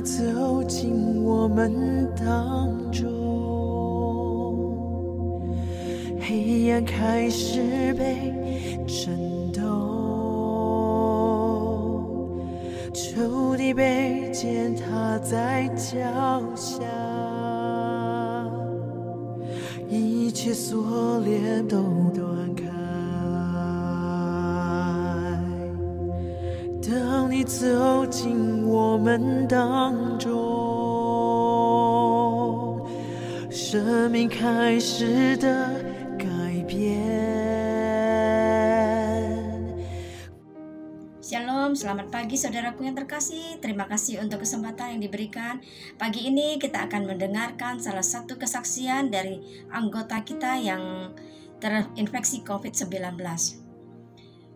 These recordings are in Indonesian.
走进我们当中，黑暗开始被震动，仇敌被践踏在脚下，一切锁链都断开。当你走进我们当中，生命开始的改变。Shalom, selamat pagi saudaraku yang terkasih. Terima kasih untuk kesempatan yang diberikan. Pagi ini kita akan mendengarkan salah satu kesaksian dari anggota kita yang terinfeksi COVID-19.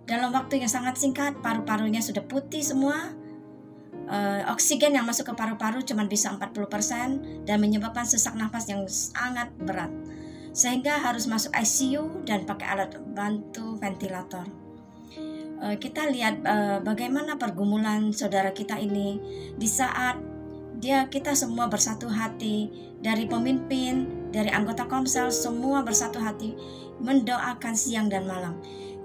Dalam waktu yang sangat singkat, paru-parunya sudah putih semua. Oksigen yang masuk ke paru-paru cuma bisa 40% dan menyebabkan sesak nafas yang sangat berat. Sehingga harus masuk ICU dan pakai alat bantu ventilator. Kita lihat bagaimana pergumulan saudara kita ini di saat kita semua bersatu hati, dari pemimpin, dari anggota komsel, semua bersatu hati mendoakan siang dan malam.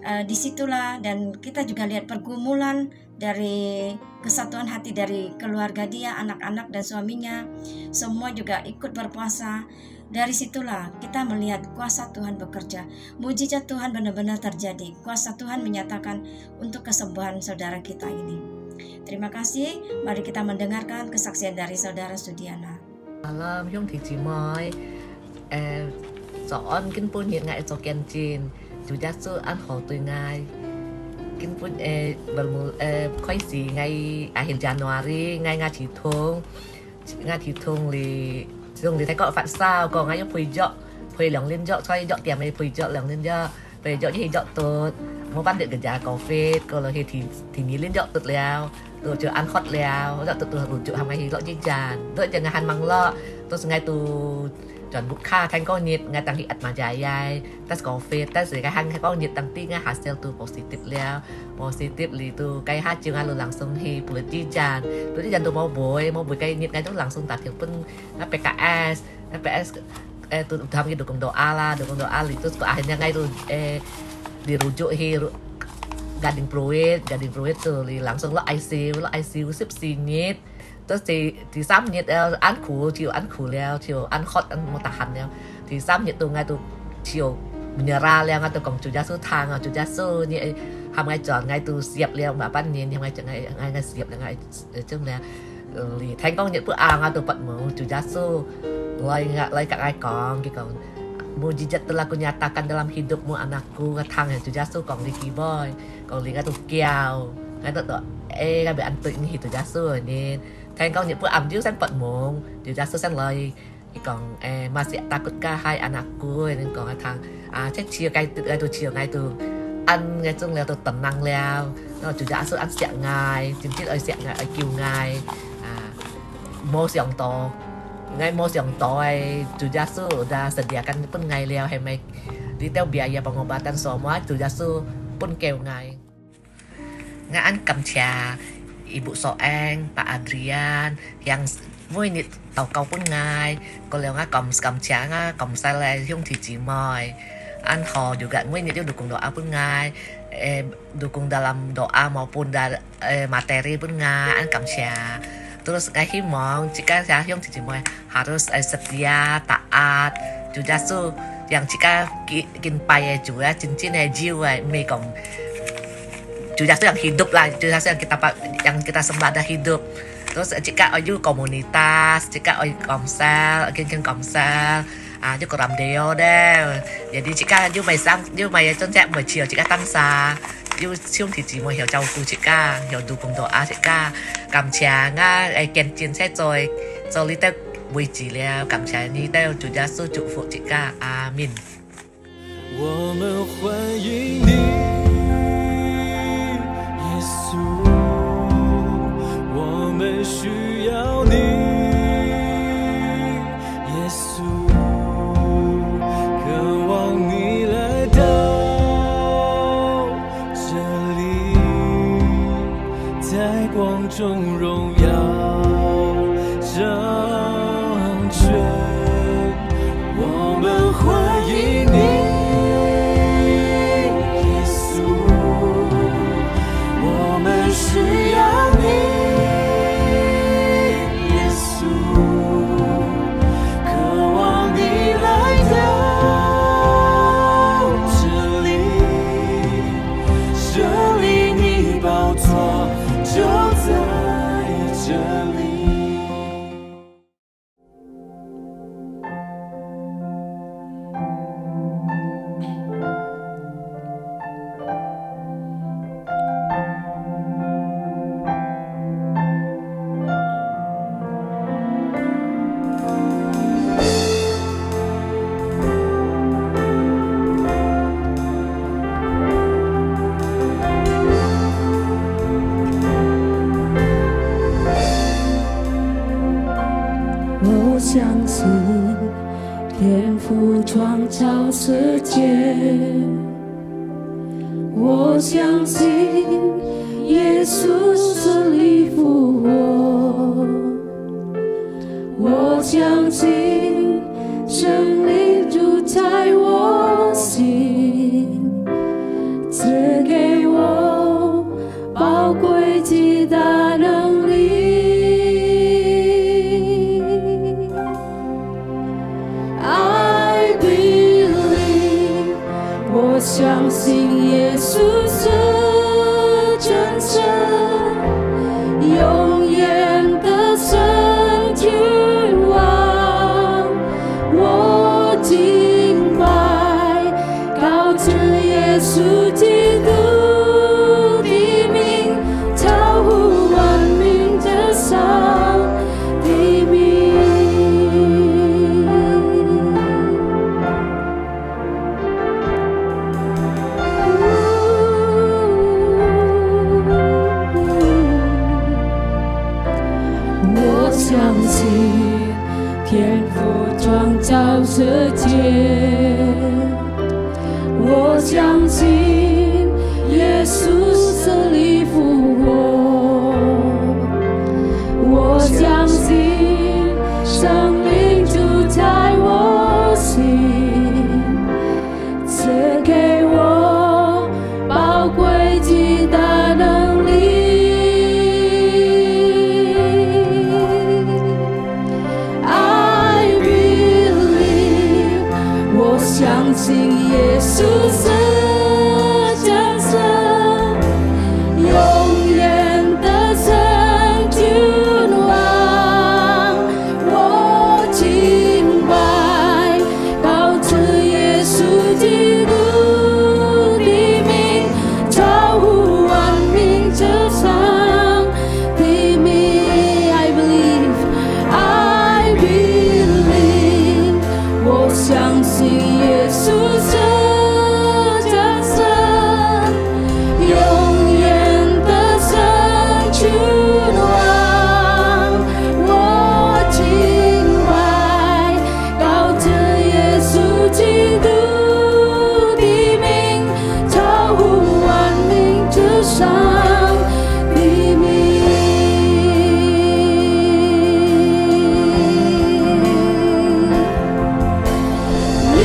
Disitulah, dan kita juga lihat pergumulan dari kesatuan hati dari keluarga dia, anak-anak dan suaminya, semua juga ikut berpuasa. Dari situlah kita melihat kuasa Tuhan bekerja, mujizat Tuhan benar-benar terjadi. Kuasa Tuhan menyatakan untuk kesembuhan saudara kita ini. Terima kasih. Mari kita mendengarkan kesaksian dari saudara Sudiana. Malam,兄弟姊妹，早安，今半日我做見證，主耶穌安好對我，今半開始我akhir Januari我thị thùng li dùng thì thấy có phát sao còn ngay phơi lượng lên dọ xoay dọ tiệm này phơi dọ lượng lên dọ phơi dọ thì dọ tốt mua bán được cái giá cà phê còn là thì nghĩ lên dọ tốt leo rồi chờ ăn khót leo dọ tốt rồi chịu hàng ngày thì lọ chi tràn rồi chờ ngày hàng măng lọ tôi ngay tu chọn bút kha thành có nhiệt ngay tăng hiện mà dài tas cà phê tas cái hàng có nhiệt tăng ti ngay hasil tu positif leo positif li tu cái hát chiều ngay langsung hi bulan chi tràn tôi đi tu mau buổi cái nhiệt ngay tu langsung tak pun PKS tu kami dukung doa li terus kok akhirnya ngay tu dirujuk hi Gading Pruit tu li langsung lo ICU sip singit terus thì sám nhiệt ăn khủ leo chiều ăn hot ăn một tahan leo thì sám nhiệt tu ngay tu chiều menyerah leo ngay tu còn chủ gia số thang chủ gia số như ham ngay chọn ngay tu siap leo mà ban nhìn ham ngay chọn ngay siap là ngay chung là thì thành công nhiệt bữa ngay tu bận mau chủ gia số lay kat ai kong gitu. Mujizat telah kunyatakan dalam hidupmu anakku thang chủ gia số còn đi boy còn ngay tu kiao ngay tu ngay bị ăn tự như chủ gia số nên thành công những bữa ăn trước sang bận mồm điều ra số sang lời còn masih takutkah hai anakku nên còn thằng chắc chiều ngay từ chiều ngay từ ăn ngay chung là từ tầm năng leo nó chủ giá số ăn sẹo ngài chính trị ở sẹo ngài ở kiều ngài mua sẹo to ngay mua sẹo to chủ giá số udah sediakan pun ngài leo hay mấy detail biaya pengobatan semua chủ giá số pun kêu ngài ngài ăn cầm trà Ibu Soeng, Pak Adrian, yang vui nịt tàu câu pun ngai, kalau nga kom cha kom sale yung tiji moy, an ho juga vui nịt dukung doa pun ngai, dukung dalam doa maupun materi pun ngai, an kom cha. Terus ngai himong jika saya yung tiji moy harus setia, taat, juga su yang jika kin paye juga cincin jiwa me kom Chủ Yesus yang hidup lah, Chủ Yesus yang kita sembah ada hidup. Terus jika oyu komunitas, jika oyu komsel, komsel, ju koram deo deh. Jadi jika ju mai chân chạy 10 chiều jika tăng xa, ju siung thì chỉ mới hiểu trao cu jika hiểu dukung doa jika cảm cha nga kiên chiến sẽ rồi li tao vui chỉ leo cảm cha ni tao Chủ Yesus祝福jika amin. 我们欢迎你。我们需要你，耶稣，渴望你来到这里，在光中荣耀天父创造世界，我相信耶稣死里复活，我相信圣灵住在我心，赐给我宝贵极大能力。I believe， 我相信耶稣是真神，永远的神君王。我敬拜，高举耶稣基督的名，超乎万民之上的名。我相信天父创造世界，我相信耶稣死里复活，我相信生命住在我心，赐给我宝贵极大能力。相信耶稣是真神，永远的神君王。我敬拜，高举耶稣基督的名，超乎万民之上的名。I believe， I believe， 我相信。耶稣是真神，永远的神君王。我敬拜，高举耶稣基督的名，超乎万民之上的名。耶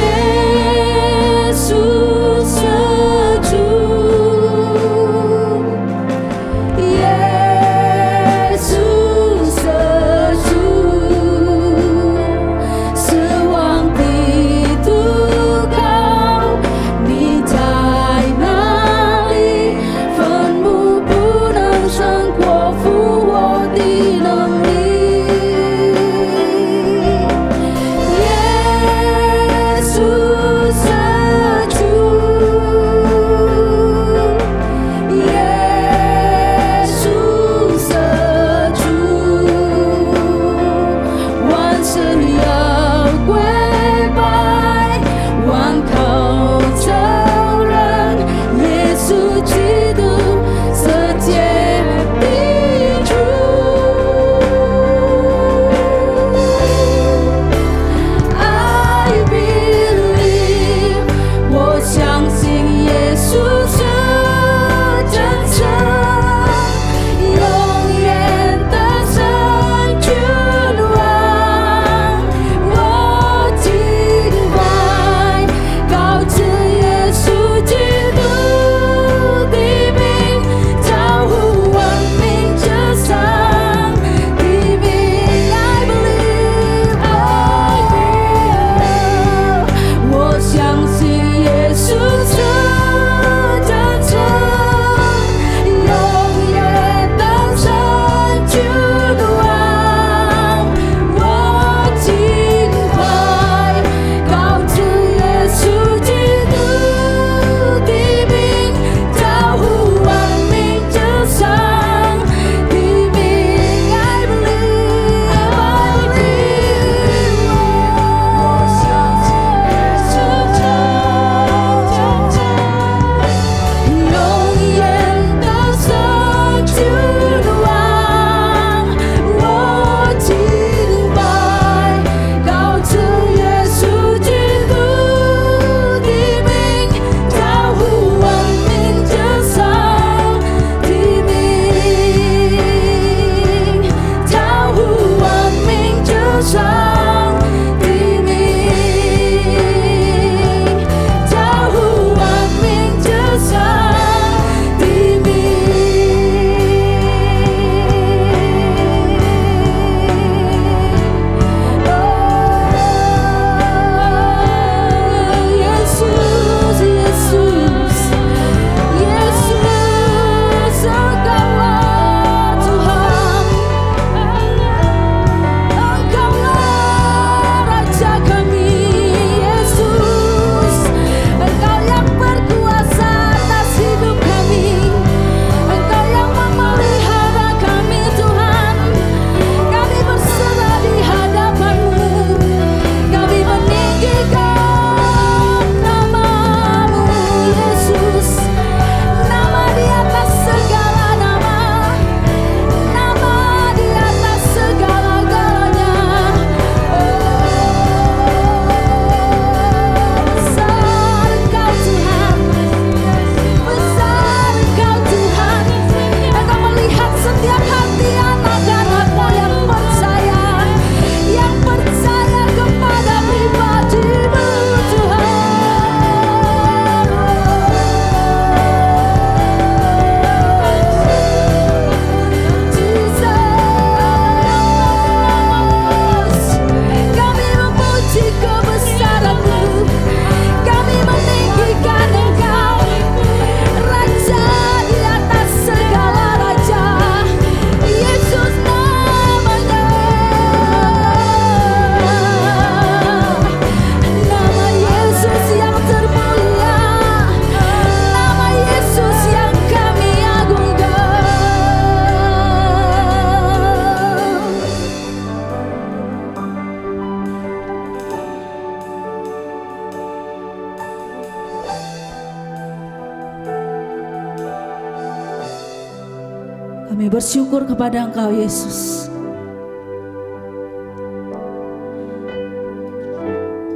Kami bersyukur kepada Engkau Yesus.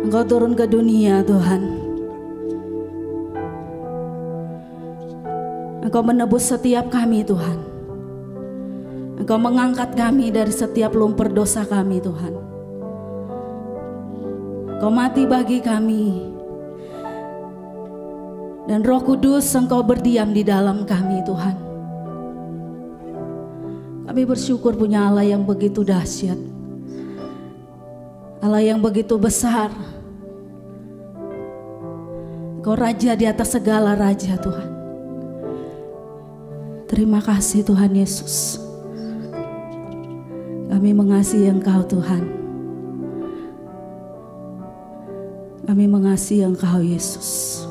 Engkau turun ke dunia Tuhan. Engkau menebus setiap kami Tuhan. Engkau mengangkat kami dari setiap lumpur dosa kami Tuhan. Engkau mati bagi kami. Dan Roh Kudus Engkau berdiam di dalam kami Tuhan. Kami bersyukur punya Allah yang begitu dahsyat. Allah yang begitu besar. Engkau Raja di atas segala raja Tuhan. Terima kasih Tuhan Yesus. Kami mengasihi Engkau Tuhan. Kami mengasihi Engkau Yesus.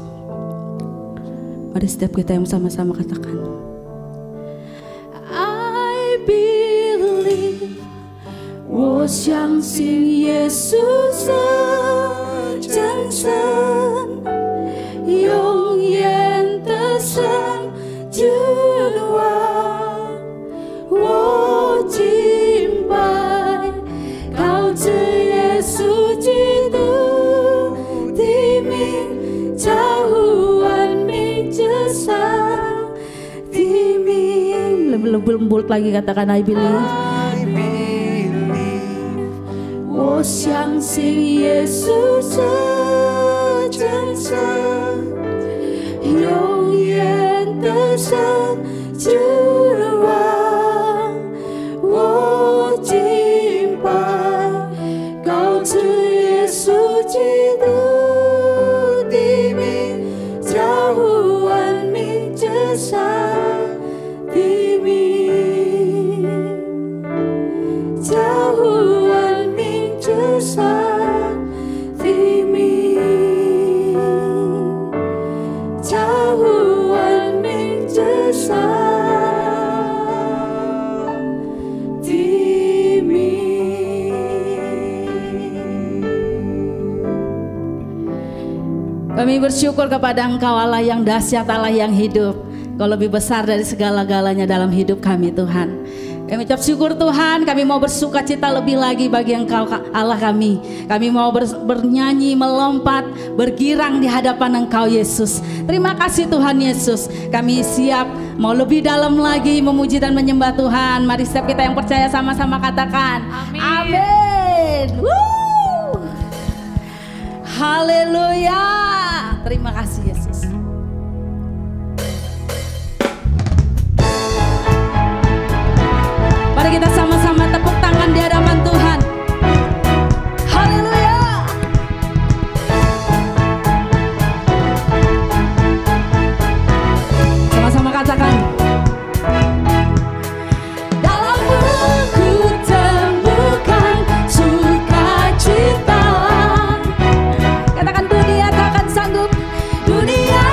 Mari setiap kita yang sama-sama katakan. I believe， 我相信耶稣是真神，永远的神君王，我敬拜，靠着耶稣基督的名，超乎万民之上的名。lebih lembut lagi katakan I believe。我相信耶稣是真神，永远的神君王，我敬拜，高举耶稣基督的名，超乎万民之上的名，超乎万民之上的名，超乎万民之上的名。Kami bersyukur kepada Engkau Allah yang dahsyat, Allah yang hidup. Kau lebih besar dari segala-galanya dalam hidup kami Tuhan. Kami ucap syukur Tuhan, kami mau bersuka cita lebih lagi bagi Engkau Allah kami. Kami mau bernyanyi, melompat, bergirang di hadapan Engkau Yesus. Terima kasih Tuhan Yesus. Kami siap mau lebih dalam lagi memuji dan menyembah Tuhan. Mari setiap kita yang percaya sama-sama katakan amin. Haleluya. Terima kasih Yesus. Mari kita sama-sama tepuk tangan di hadapan Tuhan. Haleluya. Sama-sama katakan. Dalamku ku temukan sukacita. Katakan dunia tak akan sanggup, dunia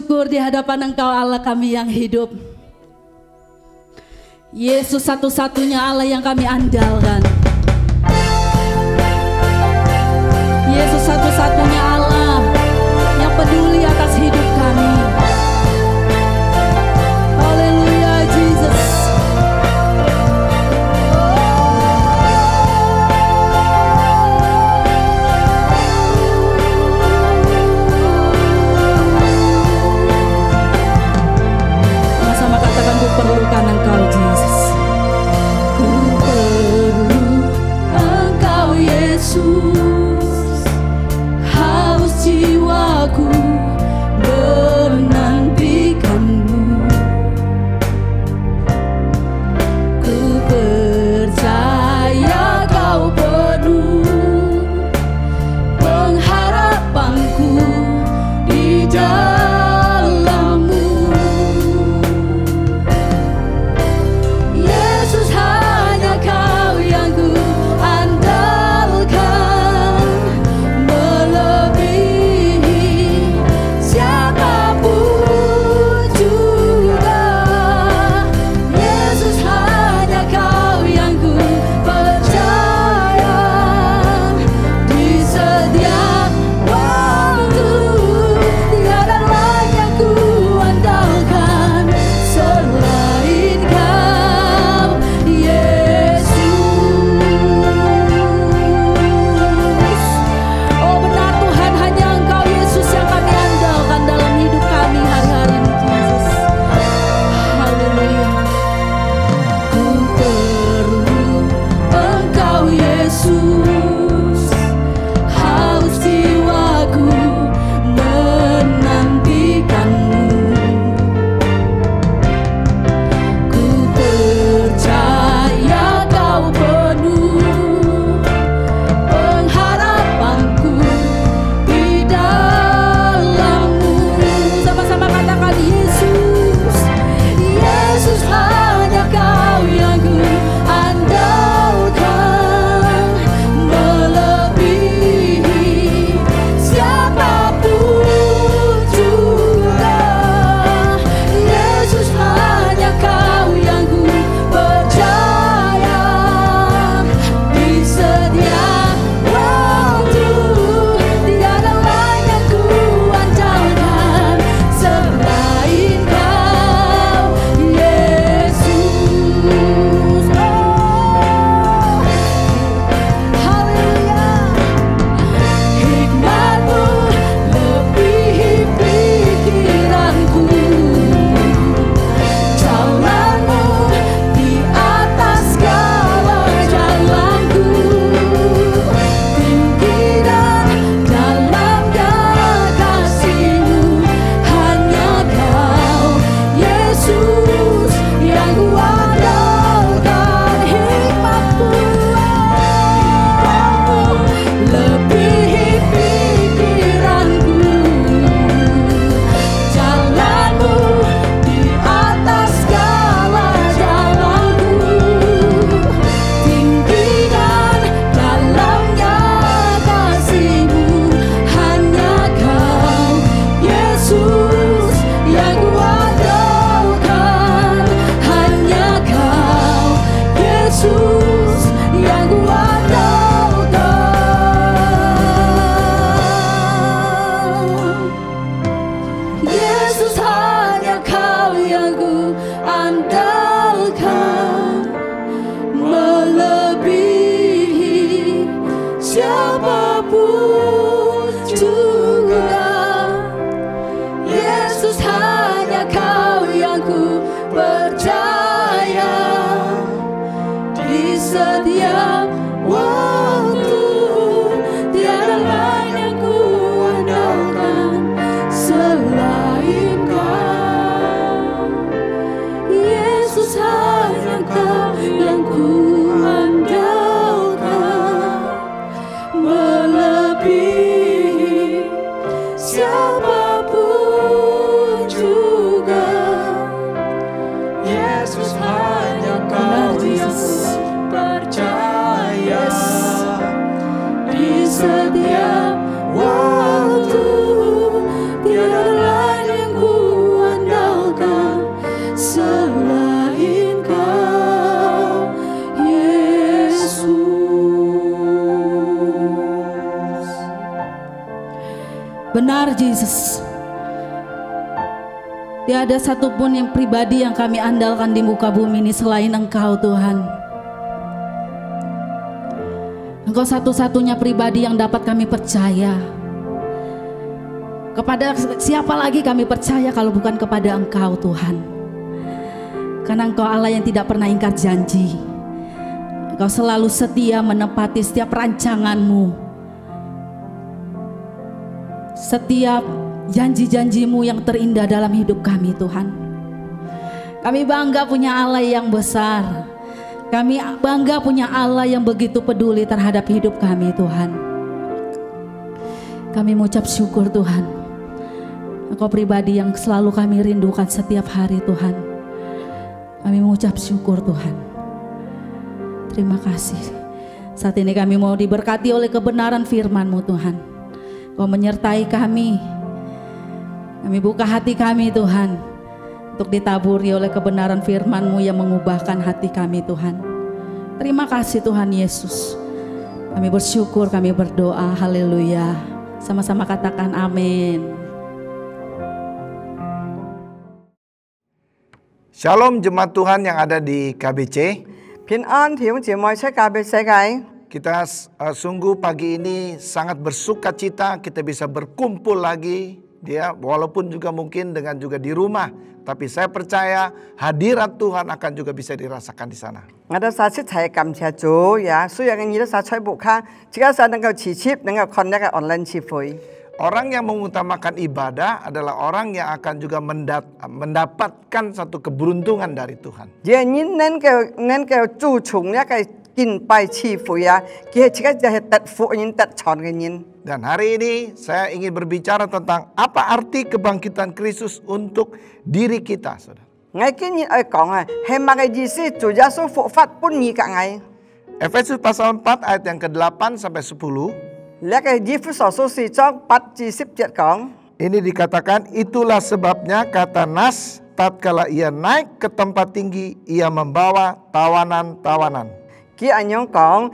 bersyukur di hadapan Engkau Allah kami yang hidup. Yesus satu-satunya Allah yang kami andalkan. Yesus satu-satunya Allah yang peduli atas hidup kami. Haleluya Jesus. Sama-sama katakan, ku perlukan Engkau Jesus. Ku perlu Engkau Yesus. Haus jiwaku menantikanmu. Ku percaya Kau penuh pengharapanku di dalam-Mu. Yesus, hanya Kau yang ku andalkan, melebihi siapapun juga. Yesus, hanya Kau yang ku percaya di setiap waktu. Tiada lain yang ku andalkan selain Kau, Yesus. Oh benar Tuhan, hanya Engkau Yesus yang kami andalkan dalam hidup kami hari-hari ini Jesus. Haleluya. Ku perlu Engkau Yesus. Haus jiwaku menantikanmu. Ku percaya Kau penuh pengharapanku di dalam-Mu. Sama-sama katakan, Yesus. Yesus, hanya Kau yang ku andalkan, melebihi siapapun juga. Yesus, hanya Kau yang ku percaya di setiap waktu. Tiada lain yang ku andalkan selain Kau, Yesus. Haleluya. Hikmat-Mu lebihi pikiranku. Jalan-Mu di atas segala jalanku. Tinggi dan dalamnya kasih-Mu. Hanya Kau, Yesus, yang ku andalkan. Hikmat-Mu lebihi pikiranku. Jalan-Mu di atas segala jalanku. Tinggi dan dalamnya kasih-Mu. Hanya Kau, Yesus, yang ku andalkan. Hanya Kau, Yesus, yang ku andalkan. Yesus, hanya Kau yang ku andalkan, melebihi siapapun juga. Yesus, hanya Kau yang ku percaya di setiap waktu. Tiada lain yang ku andalkan selain Kau, Yesus, hanya selain Kau, Yesus. Benar, Yesus. Tiada satupun yang pribadi yang kami andalkan di muka bumi ini selain Engkau, Tuhan. Engkau satu-satunya pribadi yang dapat kami percaya. Kepada siapa lagi kami percaya kalau bukan kepada Engkau, Tuhan. Karena Engkau Allah yang tidak pernah ingkar janji. Engkau selalu setia menepati setiap rancangan-Mu, setiap janji-janji-Mu yang terindah dalam hidup kami, Tuhan. Kami bangga punya Allah yang besar. Kami bangga punya Allah yang begitu peduli terhadap hidup kami, Tuhan. Kami mengucap syukur, Tuhan. Engkau pribadi yang selalu kami rindukan setiap hari, Tuhan. Kami mengucap syukur, Tuhan. Terima kasih. Saat ini kami mau diberkati oleh kebenaran firman-Mu, Tuhan. Kau menyertai kami. Kami buka hati kami, Tuhan, untuk ditaburi oleh kebenaran firman-Mu yang mengubahkan hati kami, Tuhan. Terima kasih, Tuhan Yesus. Kami bersyukur, kami berdoa, haleluya. Sama-sama katakan amin. Shalom jemaat Tuhan yang ada di KBC. 平安弟兄姐妹出界俾世界。 Kita sungguh pagi ini sangat bersuka cita kita bisa berkumpul lagi, ya, walaupun juga mungkin dengan juga di rumah. Tapi saya percaya hadirat Tuhan akan juga bisa dirasakan di sana. 我哋實質係感謝主呀，雖然嘅嘢都實在不卡，只係能夠持續能夠 connect 嘅 online 聚會。 Orang yang mengutamakan ibadah adalah orang yang akan juga mendapatkan satu keberuntungan dari Tuhan. 嘢能夠注重一個敬拜聚會啊，佢只係就係得福音得傳嘅人。 Dan hari ini saya ingin berbicara tentang apa arti kebangkitan Kristus untuk diri kita, saudara. 我今日講啊，係乜嘅意思？主耶穌復活本意嘅我。 Efesus pasal 4 ayat yang ke-8 sampai 10. 呢個以弗所書4章8至10節講。 Ini dikatakan, itulah sebabnya kata Nas, tatkala ia naik ke tempat tinggi, ia membawa tawanan-tawanan. 佢咁樣講，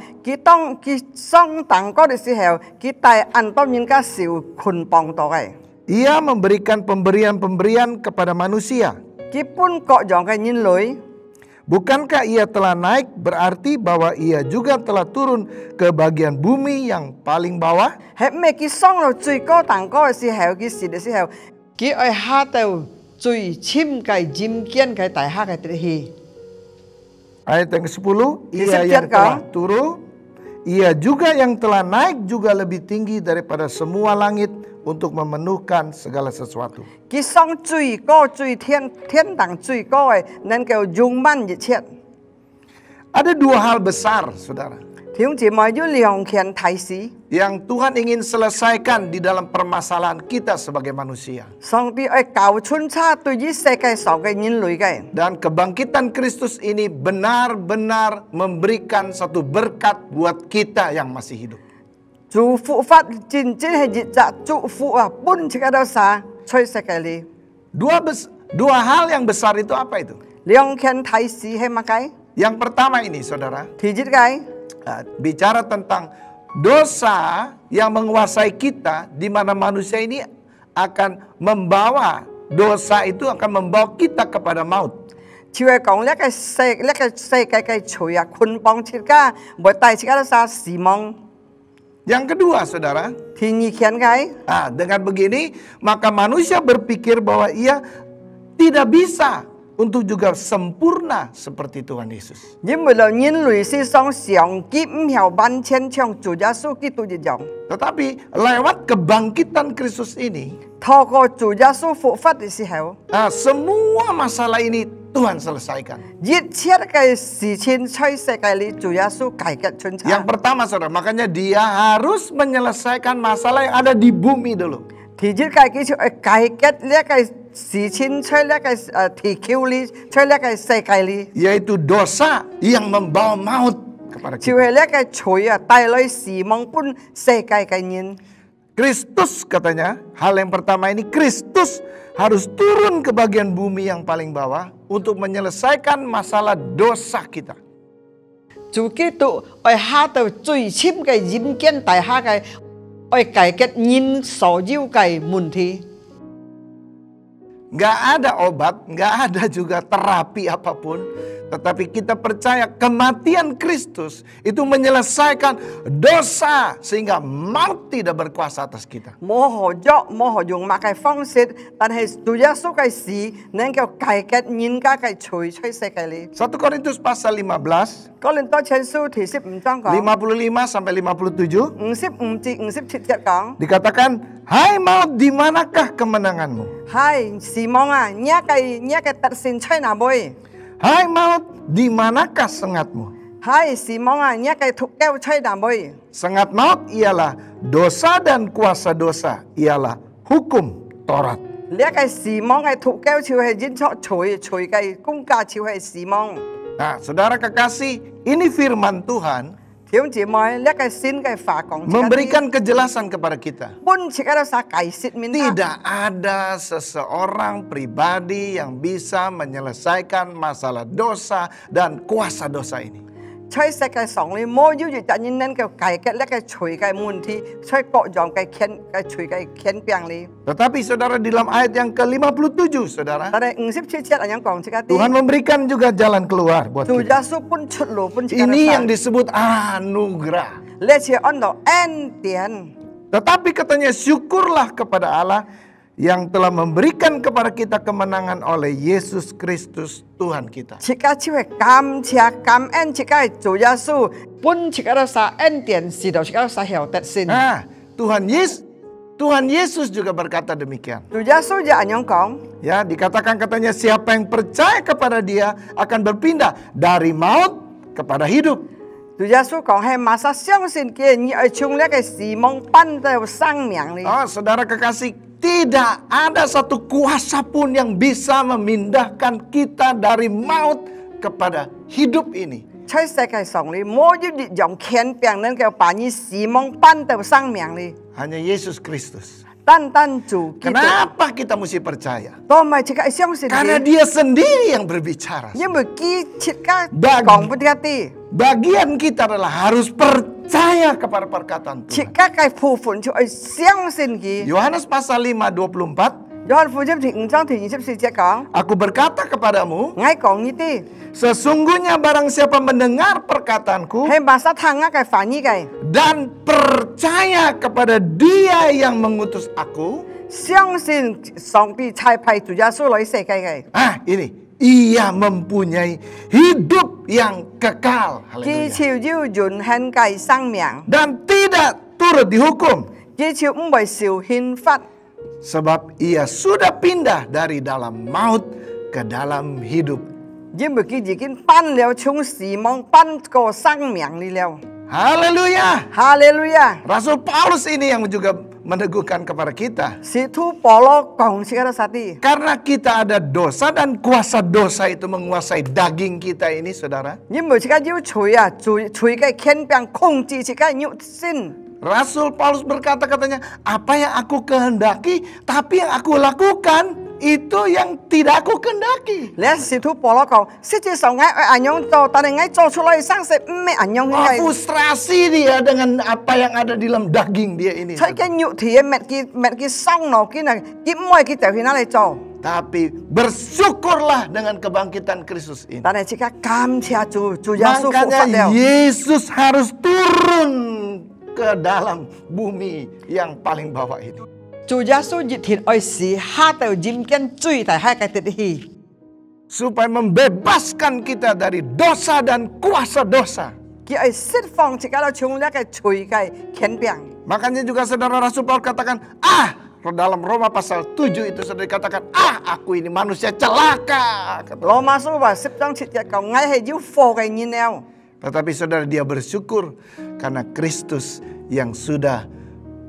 佢上當嗰陣時候，佢帶很多人家受捆綁到嘅。 Ia memberikan pemberian-pemberian kepada manusia. 佢本各樣嘅人類。 Bukankah ia telah naik berarti bahwa ia juga telah turun ke bagian bumi yang paling bawah? 係咩？佢上到最高蛋糕嘅時候，佢時嘅時候，佢愛下到最深嘅陰間嘅大下嘅地去。 Ayat yang ke-10, ia yang telah turun, ia juga yang telah naik juga lebih tinggi daripada semua langit untuk memenuhkan segala sesuatu. 佢上最高最天堂最高嘅，能夠容滿一切。 Ada dua hal besar, saudara, 弟兄姊妹有兩件大事， yang Tuhan ingin selesaikan di dalam permasalahan kita sebagai manusia. 上帝愛搞穿插對於世界上嘅人類嘅。 Dan kebangkitan Kristus ini benar-benar memberikan satu berkat buat kita yang masih hidup. 主復活真正係一隻祝福啊！本切嘅都啥吹世界裏。 Dua hal yang besar itu apa itu? 兩件大事係乜嘅？ Yang pertama ini, saudara, 第一嘅。 bicara tentang dosa yang menguasai kita, di mana manusia ini akan membawa dosa itu akan membawa kita kepada maut. 就係講呢個世界嘅罪啊，捆綁切家，唔帶切家都啥死亡。 Yang kedua, saudara, 第二件嘅， dengan begini maka manusia berpikir bahwa ia tidak bisa untuk juga sempurna seperti Tuhan Yesus. 因為人類世上上級唔係完全像主耶穌基督一樣， Tetapi lewat kebangkitan Kristus ini, 透過主耶穌復活嘅時候， semua masalah ini Tuhan selesaikan. 一切嘅事情在世界裏，主耶穌解決全場。 Yang pertama, saudara, makanya dia harus menyelesaikan masalah yang ada di bumi dulu. 第一個佢就解決呢個事情在呢個地球裏，在呢個世界裏， Yaitu dosa yang membawa maut kepada 就 kita. 係呢個罪啊帶來死亡本世界嘅人。 Kristus katanya, hal yang pertama ini Kristus harus turun ke bagian bumi yang paling bawah untuk menyelesaikan masalah dosa kita. 主基督愛下到最深嘅人間大下嘅，愛解決人所有嘅問題。 Nggak ada obat, nggak ada juga terapi apapun. Tetapi kita percaya kematian Kristus itu menyelesaikan dosa sehingga maut tidak berkuasa atas kita. 冇何作，冇何用乜嘅方式，但係主耶穌嘅事能夠解決人家嘅罪出世界裏。 1 Korintus pasal 15, 哥林多前書第15章講， 55 sampai 57 55至57節講， dikatakan, "Hai maut, di manakah kemenanganmu? 係時望啊，呢個特性吹哪杯？ Hai maut, di manakah sengatmu?" 係時望啊，呢個突鳩吹哪杯？ Sengat maut ialah dosa dan kuasa dosa ialah hukum Taurat. 呢個時望嘅突鳩就係認錯罪嘅公價就係時望。 Nah, saudara kekasih, ini firman Tuhan 弟兄姊妹，呢個新嘅法講， memberikan kejelasan kepada kita. 本切嗰度啥解釋面？ Tidak ada seseorang pribadi yang bisa menyelesaikan masalah dosa dan kuasa dosa ini. 在世界上咧，冇有一個人能夠解決呢個罪嘅問題，在各樣嘅罪嘅權柄咧。 Tetapi saudara di dalam ayat yang ke-57 saudara, 但係57節係樣講即係 Tuhan memberikan juga jalan keluar buat 主 kita. 耶穌本出路，本 Ini yang disebut anugerah. 呢次按照恩典。 Tetapi katanya syukurlah kepada Allah yang telah memberikan kepada kita kemenangan oleh Yesus Kristus Tuhan kita. 切家就係感謝感恩，切家係主耶穌本切家到啥恩典，是到切家到啥曉得先。 Nah, Tuhan Yesus juga berkata demikian. 主耶穌就係樣講， Ya, dikatakan katanya siapa yang percaya kepada Dia akan berpindah dari maut kepada hidup. 主耶穌講係馬上相信嘅，你係從呢個死亡搬到生命咧。 Oh, saudara kekasih, tidak ada satu kuasa pun yang bisa memindahkan kita dari maut kepada hidup ini. 在世界上咧，冇一樣權柄能夠把你死亡搬到生命咧。 Hanya Yesus Kristus. 單主基督， Kenapa kita mesti percaya? 都唔係切家相信 Karena 嘅， Dia sendiri yang berbicara. 因為佢切家 Bagi- 講不得啲， Bagian kita adalah harus percaya kepada perkataan 切 Tuhan. 家嘅部分就係相信佢。 Yohanes pasal 5:24, 約翰福音第5章第24節講， Aku berkata kepadamu, 我講呢啲 sesungguhnya barang siapa mendengar perkataanku 係馬上聽嘅反義嘅， dan percaya kepada Dia yang mengutus aku, 相信上帝差派主耶穌來世界嘅， ini ia mempunyai hidup yang kekal. 佢 Haleluya. 就要永恆嘅生命， Dan tidak turut dihukum, 佢就唔會受刑罰， sebab ia sudah pindah dari dalam maut ke dalam hidup. 因為佢已經搬了從死亡搬過生命嚟了。 Haleluya. 哈利路亞！ Rasul Paulus ini yang juga meneguhkan kepada kita. 使徒保羅講出嗰啥啲？ Karena kita ada dosa dan kuasa dosa itu menguasai daging kita ini, saudara. 因為自己要罪啊，罪嘅權柄控制自己肉身。 Rasul Paulus berkata katanya, apa yang aku kehendaki, tapi yang aku lakukan itu yang tidak aku kehendaki. 你使徒保羅講，實際上我按樣做，但係我做出來生死唔係按樣 Oh, 嘅。 frustrasi dia dengan apa yang ada di dalam daging dia ini. 出嘅肉體嘅物嘅生落嘅呢，佢唔係佢就去哪裡做？ Tapi bersyukurlah dengan kebangkitan Kristus ini. 但係即刻感謝主耶穌復活 Makanya 了。 Yesus harus turun ke dalam bumi yang paling bawah ini. 主耶穌熱天愛是下到人間最大嘅地氣， Supaya membebaskan kita dari dosa dan kuasa dosa. 佢愛釋放自己到從呢個罪嘅權柄。 Makanya juga saudara Rasul Paulus katakan, dalam Roma pasal 7 itu sudah dikatakan, aku ini manusia celaka. Kata. 羅馬書話10章7節講，我係要禍嘅人了。 Tetapi saudara dia bersyukur karena Kristus yang sudah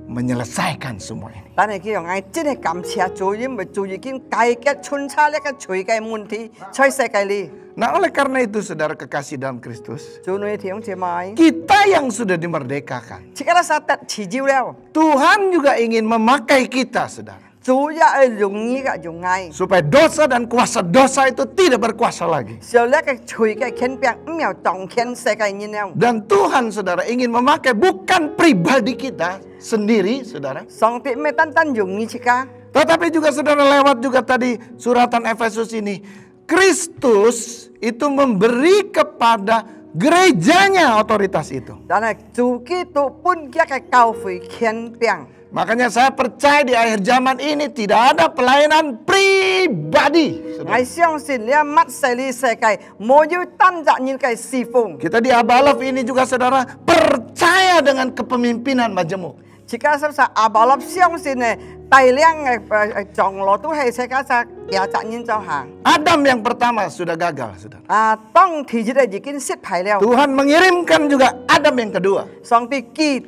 menyelesaikan semua ini. 但係佢話我真係感謝主，因為主已經解決穿插呢個罪嘅問題，在世界裏。 Nah oleh karena itu saudara kekasih dalam Kristus, 主女弟兄姐妹， kita yang sudah dimerdekakan, 自己都殺得持照了， Tuhan juga ingin memakai kita saudara. 主也爱容易个容爱。 supaya dosa dan kuasa dosa itu tidak berkuasa lagi. 小叻嘅嘴嘅天病，唔要撞天世界人了。 Dan Tuhan saudara ingin memakai bukan pribadi kita sendiri saudara. 上帝咩單單容易自家， Tetapi juga saudara lewat juga tadi suratan Efesus ini. Kristus itu memberi kepada gerejanya otoritas itu. 但係自己都本家嘅教會天病。 Makanya saya percaya di akhir zaman ini tidak ada pelayanan pribadi. 我相信你乜世呢世界冇要單責人嘅侍奉， Kita di Abalov ini juga saudara percaya dengan kepemimpinan majemuk. 自家實實阿爸立相信呢大量嘅長老都係世界上有責任就行。 Adam yang pertama sudah gagal saudara. 當提出嚟已經失敗了， Tuhan mengirimkan juga Adam yang kedua. 上帝記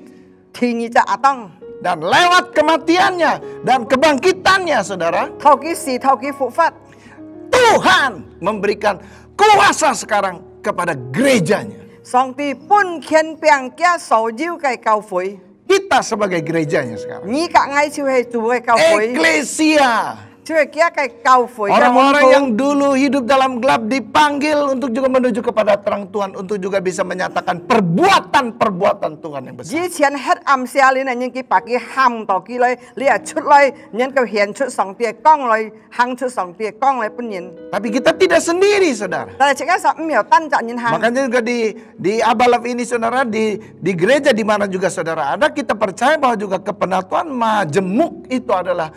提議就阿當， Dan lewat kematiannya dan kebangkitannya saudara. 透幾時透幾復活， Tuhan memberikan kuasa sekarang kepada gerejanya. 上帝本天病嘅所有嘅教會， Kita sebagai gerejanya sekarang. 你嘅愛就係做嘅教會， Eklesia. 就係嘅教會嘅 Orang-orang 門 yang dulu hidup dalam gelap dipanggil untuk juga menuju kepada terang Tuhan. Untuk juga bisa menyatakan perbuatan-perbuatan Tuhan yang 徒。 besar. 以前黑暗時候，你係應該把佢喊到佢來，你係出來，人佢顯出上帝嘅光來，行出上帝嘅光來本人。 Tapi kita tidak sendiri saudara. 但係而家實唔有單責人行。 Makanya juga di Abalov ini saudara, di gereja di mana juga saudara ada, kita percaya bahwa juga kepenatuan majemuk itu adalah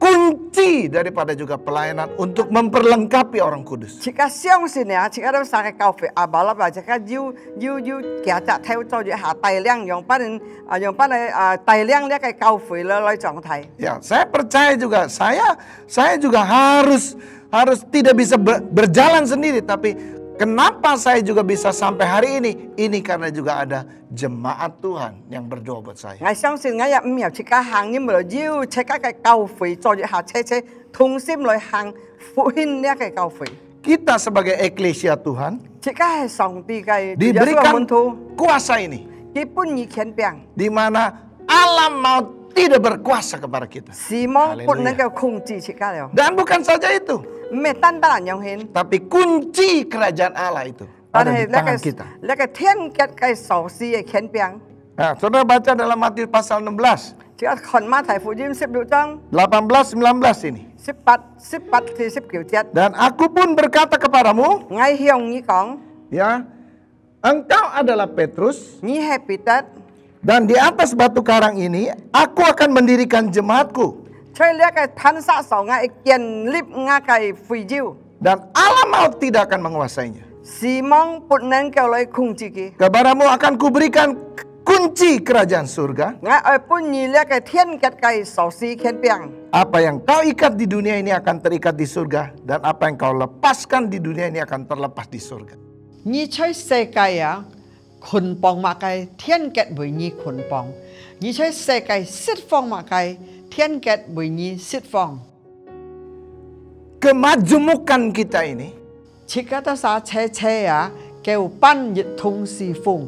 kunci daripada juga pelayanan untuk memperlengkapi orang kudus. 而家相信啊，而家都生嘅教會阿爸啦，或者而家要其實睇做住下大量用班人用班嚟大量呢個教會啦來狀態。 Ya, saya percaya juga saya juga harus tidak bisa berjalan sendiri, tapi kenapa saya juga bisa sampai hari ini? Ini karena juga ada jemaat Tuhan yang berdoa buat saya. 我相信我也唔有自家行，因為要自家嘅教會做住下車同心來行復興呢個教會。 Kita sebagai eklesia Tuhan 自家係上帝嘅 diberikan 門徒， kuasa ini, 基本以權柄， di mana alam maut tidak berkuasa kepada kita. 是望不能夠控制自家了。 Dan bukan saja itu, 唔係單單人用顯， tapi kunci kerajaan Allah itu 但 ada 係 di tangan kita. 呢個天國嘅鎖匙嘅權柄。 Nah, saudara baca dalam Matius pasal 16, 只係看馬太福音16章 18, 19 ini. 18至19節， Dan aku pun berkata kepadamu, 我向你講， ya, engkau adalah Petrus, 你係彼得， dan di atas batu karang ini aku akan mendirikan jemaatku, 在呢個磐石上我建立我嘅會照， dan alam maut tidak akan menguasainya. 是望不能夠來控制佢。 Kepadamu akan kuberikan kunci kerajaan surga. 我愛本你呢個天國嘅鎖匙權柄， Apa yang kau ikat di dunia ini akan terikat di surga, dan apa yang kau lepaskan di dunia ini akan terlepas di surga. 你在世界啊，捆綁物嘅天國為你捆綁；你在世界釋放物嘅天國為你釋放。 Kemajemukan kita ini 切格得撒車啊，叫班熱同侍奉，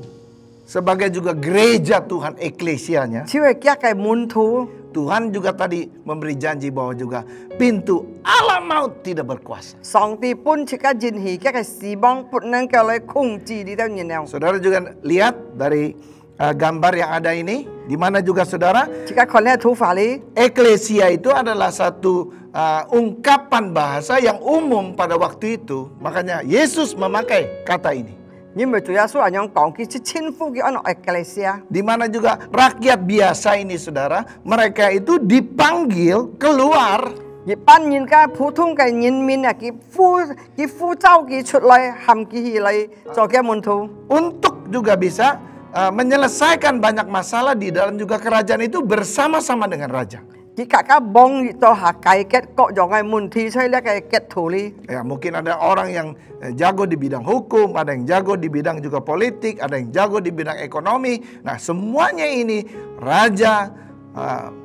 sebagai juga gereja Tuhan eklesianya, 只係家嘅門徒。 Tuhan juga tadi memberi janji bahwa juga pintu alam maut tidak berkuasa. 上帝本切格人氣嘅時望不能夠來控制呢啲人了。 Saudara juga lihat dari gambar yang ada ini, di mana juga saudara, 切格看呢圖法哩， eklesia itu adalah satu ungkapan bahasa yang umum pada waktu itu. Makanya Yesus memakai kata ini. 因為主耶穌人講佢是稱呼嘅安諾嘅事啊， Di mana juga rakyat biasa ini saudara, mereka itu dipanggil keluar 一般人家普通嘅人民啊，佢呼召佢出來，喊佢起來做嘅門徒。 untuk juga bisa menyelesaikan banyak masalah di dalam juga kerajaan itu bersama-sama dengan raja. 佢大家幫做下解決各樣嘅問題，所以呢個結圖哩。 Ya, mungkin ada orang yang jago di bidang hukum, ada yang jago di bidang juga politik, ada yang jago di bidang ekonomi. Nah, semuanya ini raja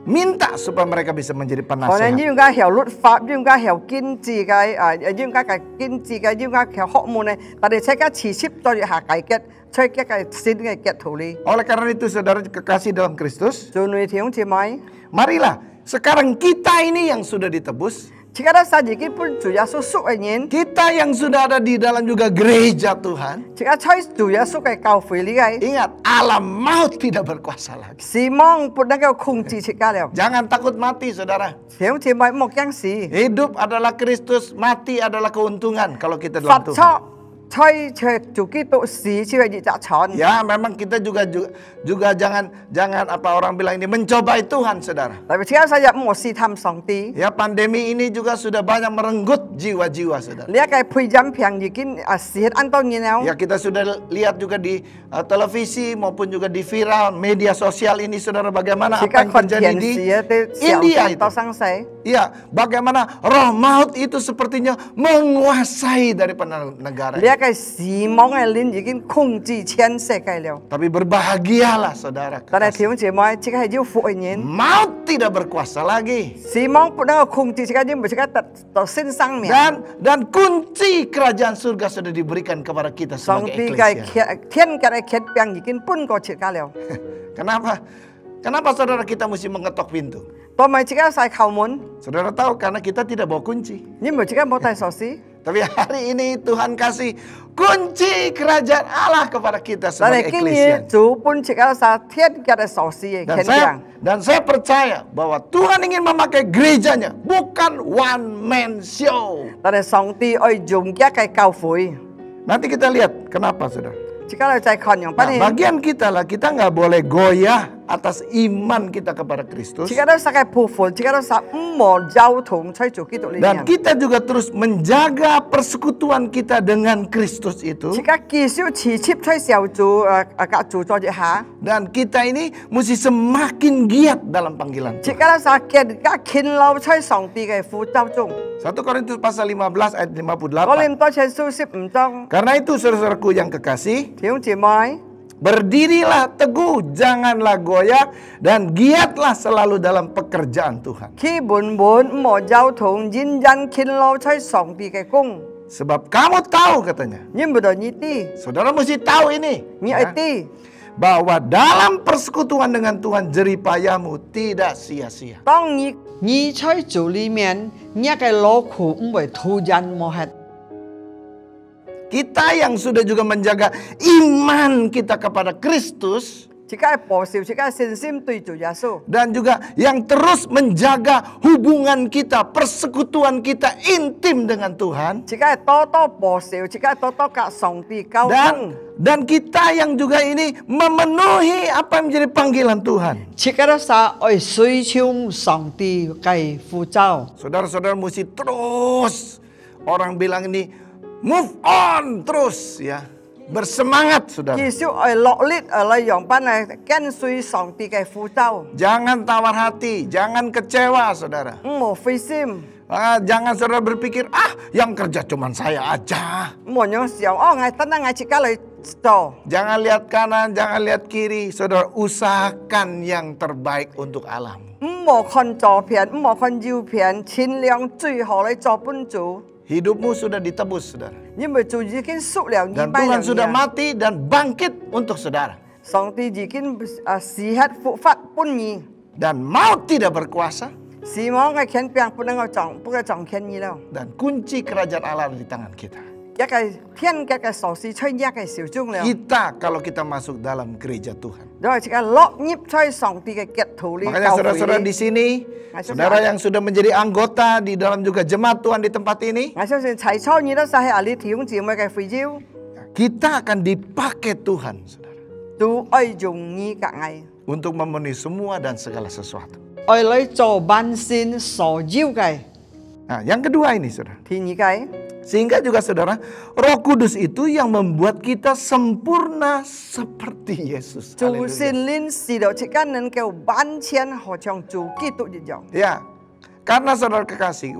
minta supaya mereka bisa menjadi 可能 penasehat. 應該學律法，應該學經濟嘅，應該嘅經濟嘅，應該學學問嘅，但係大家持續做下解決，所以嘅新嘅結圖哩。 Oleh karena itu saudara kekasih dalam Kristus, 做女弟兄姊妹， marilah Sekarang kita ini yang sudah ditebus. Sekarang saja kita pun Chủ Giêsu súc ở nhìn. Kita yang sudah ada di dalam juga gereja Tuhan. Sekarang chơi Chủ Giêsu cái cầu phí lý cái. Ingat, alam maut tidak berkuasa lagi. Si mong pun đang kêu khung chỉ sekarang liao. Jangan takut mati, saudara. Thiếu chỉ mấy một yang si. Hidup adalah Kristus, mati adalah keuntungan kalau kita dalam Phật Tuhan. cho chơi Chủ Kitô si chỉ vậy trả chọn. Ya, memang kita juga jangan apa orang bilang ini mencobai Tuhan, saudara. Tapi sekarang saya mau si tham song ti. Ya, pandemi ini juga sudah banyak merenggut jiwa-jiwa, saudara. Lihat kayak pujam piang jikin si het antau nyinau. Ya, kita sudah lihat juga di televisi maupun juga di viral media sosial ini, saudara, bagaimana apa yang terjadi di India itu. Ya, bagaimana roh maut itu sepertinya menguasai daripada negara. Lihat kayak si mong elin jikin khung chỉ千世界了。 Tapi berbahagialah, saudara. 但係條姐妹即係要復原。 Maut tidak berkuasa lagi. Si mong pun đang khung chỉ sekarang dia sekarang tak sensang ni. Dan kunci kerajaan surga sudah diberikan kepada kita sebagai eklesia. Thiên cái kiat piang jikin pun kau cekal了。 Kenapa? Kenapa saudara kita mesti mengetok pintu? 當咪即刻晒叩門， Saudara tahu karena kita tidak bawa kunci. 你咪即刻冇帶鎖匙。 Tapi hari ini Tuhan kasih kunci kerajaan Allah kepada kita 但 sebagai 係今 eklesia. 日主本即刻晒天嘅鎖匙嘅 Dan saya percaya bahwa Tuhan ingin memakai gerejanya, bukan one man show. 但係上帝愛用一個教會， Nanti kita lihat kenapa, saudara. 即刻嚟再看樣不 Nah, 呢？ bagian kita lah, kita nggak boleh goyah atas iman kita kepada Kristus. 即刻都晒嘅部分，即刻都晒唔冇交通吹住基督裏 Dan 面。 kita juga terus menjaga persekutuan kita dengan Kristus itu. 即刻至少持接吹小組格主作一下。 Dan kita ini mesti semakin giat dalam panggilan 即 Tuhan. 刻都晒嘅而家勤勞吹上帝嘅呼召中。 1 Korintus pasal 15 ayat 58. 我念多前書15章， Karena itu saudaraku yang kekasih, 弟兄姊妹， berdirilah teguh, janganlah goyah, dan giatlah selalu dalam pekerjaan Tuhan. 基本唔冇交通，認真勤勞吹上帝嘅工。 Sebab kamu tahu katanya, 你唔到呢啲， saudara mesti tahu ini, 你 ya, 愛啲。 bahwa dalam persekutuan dengan Tuhan jeripayamu tidak sia-sia. 當你吹主裏面，一個勞苦唔會突然冇hết。 Kita yang sudah juga menjaga iman kita kepada Kristus, 即刻保守，即刻信心對主耶穌。 dan juga yang terus menjaga hubungan kita, persekutuan kita intim dengan Tuhan, 即刻多多保守，即刻多多跟上帝溝通。 dan kita yang juga ini memenuhi apa yang menjadi panggilan Tuhan. 即刻都晒愛隨從上帝嘅呼召。 Saudara-saudara mesti terus, orang bilang ini move on terus, ya, bersemangat, saudara. 至少愛落力嚟用班嚟跟隨上帝嘅呼召， Jangan tawar hati, jangan kecewa, saudara. 唔冇灰心， Jangan saudara berpikir, yang kerja cuman saya aja. 唔冇樣想哦，我等等我即刻嚟做。 Jangan lihat kanan, jangan lihat kiri. Saudara, usahakan yang terbaik untuk alam. 唔冇看左片，唔冇看右片，盡量最好嚟做本主。 Hidupmu sudah ditebus, saudara. 因為主已經贖了你 Dan 拜 Tuhan 了 sudah 你。 mati dan bangkit untuk saudara. 上帝已經死hết復活本你。 Dan maut tidak berkuasa. 死亡嘅權柄不能夠掌，不能掌權你了。 Dan kunci kerajaan Allah ada di tangan kita. 一個天嘅鎖匙吹一個小鐘了。 Kita kalau kita masuk dalam gereja Tuhan. 因為即刻落入吹上帝嘅腳土裏。 Makanya saudara-saudara di sini, saudara yang sudah menjadi anggota di dalam juga jemaat Tuhan di tempat ini, 我相信齊初你都晒喺你弟兄姊妹嘅會招， kita akan dipakai Tuhan, saudara, 都愛用你嘅愛， untuk memenuhi semua dan segala sesuatu. 愛嚟做萬善所要嘅 Nah, yang kedua ini, saudara. 天意嘅。 Sehingga juga saudara, Roh Kudus itu yang membuat kita sempurna seperti Yesus. 主 Haleluya. 聖靈使到即刻能夠完全好像主基督一樣。 Ya, karena saudara kekasih,